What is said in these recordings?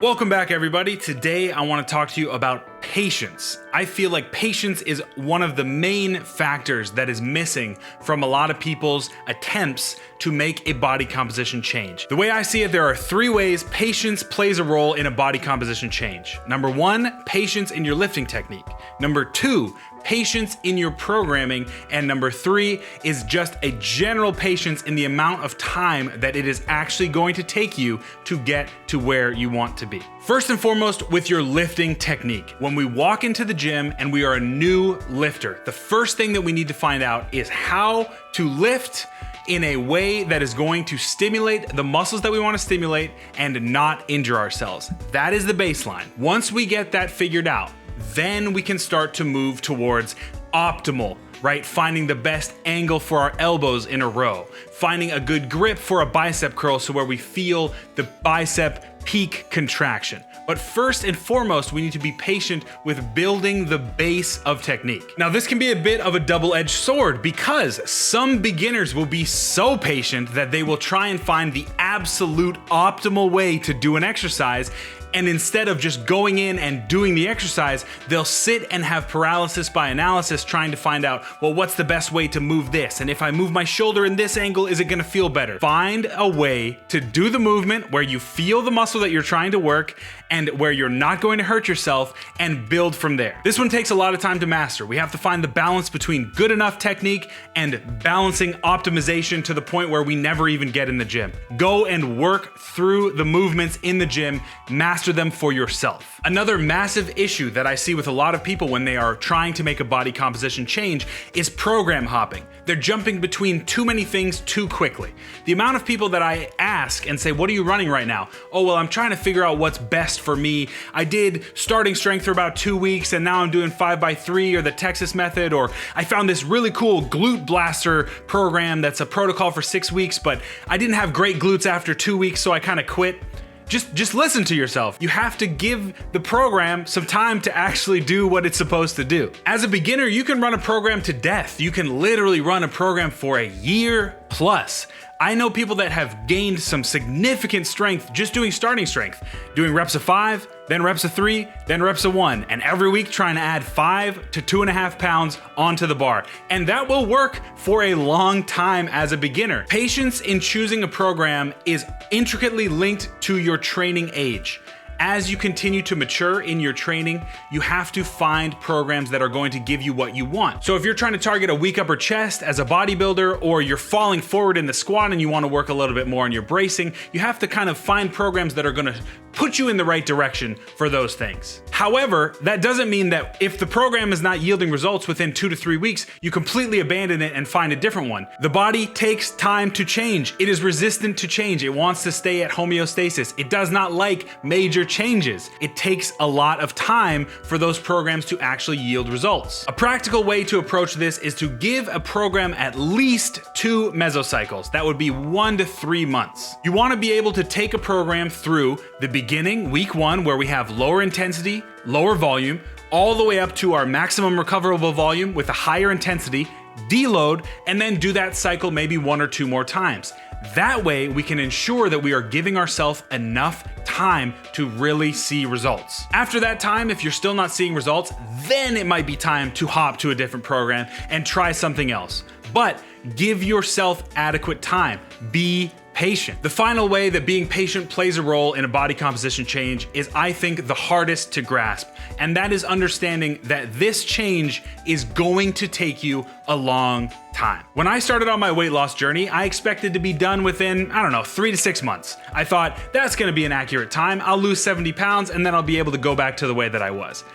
Welcome back, everybody. Today, I want to talk to you about patience. I feel like patience is one of the main factors that is missing from a lot of people's attempts to make a body composition change. The way I see it, there are three ways patience plays a role in a body composition change. Number one, patience in your lifting technique. Number two, patience in your programming. And number three is just a general patience in the amount of time that it is actually going to take you to get to where you want to be. First and foremost, with your lifting technique. When we walk into the gym and we are a new lifter, the first thing that we need to find out is how to lift in a way that is going to stimulate the muscles that we want to stimulate and not injure ourselves. That is the baseline. Once we get that figured out, then we can start to move towards optimal, right? Finding the best angle for our elbows in a row, finding a good grip for a bicep curl so where we feel the bicep peak contraction. But first and foremost, we need to be patient with building the base of technique. Now, this can be a bit of a double-edged sword because some beginners will be so patient that they will try and find the absolute optimal way to do an exercise. And instead of just going in and doing the exercise, they'll sit and have paralysis by analysis trying to find out, well, what's the best way to move this? And if I move my shoulder in this angle, is it gonna feel better? Find a way to do the movement where you feel the muscle that you're trying to work and where you're not going to hurt yourself and build from there. This one takes a lot of time to master. We have to find the balance between good enough technique and balancing optimization to the point where we never even get in the gym. Go and work through the movements in the gym, master them for yourself. Another massive issue that I see with a lot of people when they are trying to make a body composition change is program hopping. They're jumping between too many things too quickly. The amount of people that I ask and say, what are you running right now? Oh, well, I'm trying to figure out what's best for me. I did starting strength for about 2 weeks and now I'm doing 5x3 or the Texas method, or I found this really cool glute blaster program that's a protocol for 6 weeks, but I didn't have great glutes after 2 weeks, so I kind of quit. Just listen to yourself. You have to give the program some time to actually do what it's supposed to do. As a beginner, you can run a program to death. You can literally run a program for a year plus. I know people that have gained some significant strength just doing starting strength, doing reps of 5, then reps of 3, then reps of 1, and every week trying to add 5 to 2.5 pounds onto the bar. And that will work for a long time as a beginner. Patience in choosing a program is intricately linked to your training age. As you continue to mature in your training, you have to find programs that are going to give you what you want. So if you're trying to target a weak upper chest as a bodybuilder, or you're falling forward in the squat and you want to work a little bit more on your bracing, you have to kind of find programs that are going to put you in the right direction for those things. However, that doesn't mean that if the program is not yielding results within 2 to 3 weeks, you completely abandon it and find a different one. The body takes time to change. It is resistant to change. It wants to stay at homeostasis. It does not like major changes. It takes a lot of time for those programs to actually yield results. A practical way to approach this is to give a program at least 2 mesocycles. That would be 1 to 3 months. You want to be able to take a program through the beginning, week 1, where we have lower intensity, lower volume, all the way up to our maximum recoverable volume with a higher intensity, deload, and then do that cycle maybe 1 or 2 more times. That way, we can ensure that we are giving ourselves enough time to really see results. After that time, if you're still not seeing results, then it might be time to hop to a different program and try something else. But give yourself adequate time. Be patient. The final way that being patient plays a role in a body composition change is, I think, the hardest to grasp, and that is understanding that this change is going to take you a long time. When I started on my weight loss journey, I expected to be done within, 3 to 6 months. I thought, that's gonna be an accurate time. I'll lose 70 pounds and then I'll be able to go back to the way that I was.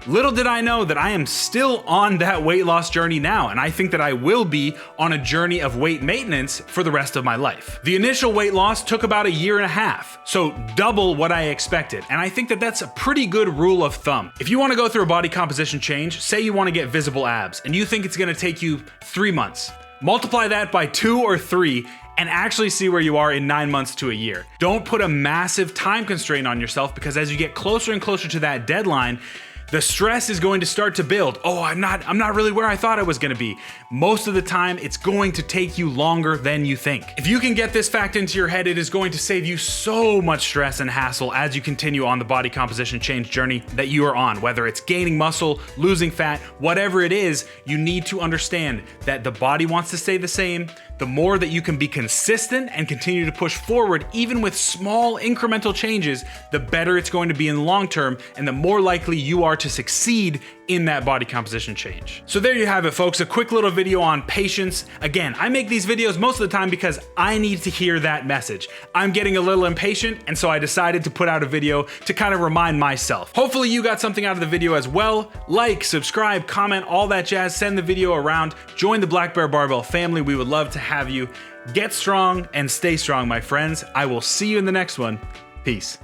Little did I know that I am still on that weight loss journey now, and I think that I will be on a journey of weight maintenance for the rest of my life. The initial weight loss took about 1.5 years, so double what I expected, and I think that that's a pretty good rule of thumb. If you want to go through a body composition change, say you want to get visible abs, and you think it's going to take you 3 months, multiply that by 2 or 3, and actually see where you are in 9 months to a year. Don't put a massive time constraint on yourself, because as you get closer and closer to that deadline, The stress is going to start to build. Oh, I'm not really where I thought I was gonna be. Most of the time, it's going to take you longer than you think. If you can get this fact into your head, it is going to save you so much stress and hassle as you continue on the body composition change journey that you are on. Whether it's gaining muscle, losing fat, whatever it is, you need to understand that the body wants to stay the same. The more that you can be consistent and continue to push forward, even with small incremental changes, the better it's going to be in the long term, and the more likely you are to succeed in that body composition change. So there you have it, folks, a quick little video on patience. Again, I make these videos most of the time because I need to hear that message. I'm getting a little impatient, and so I decided to put out a video to kind of remind myself. Hopefully you got something out of the video as well. Like, subscribe, comment, all that jazz, send the video around, join the Black Bear Barbell family. We would love to have you. Get strong and stay strong, my friends. I will see you in the next one. Peace.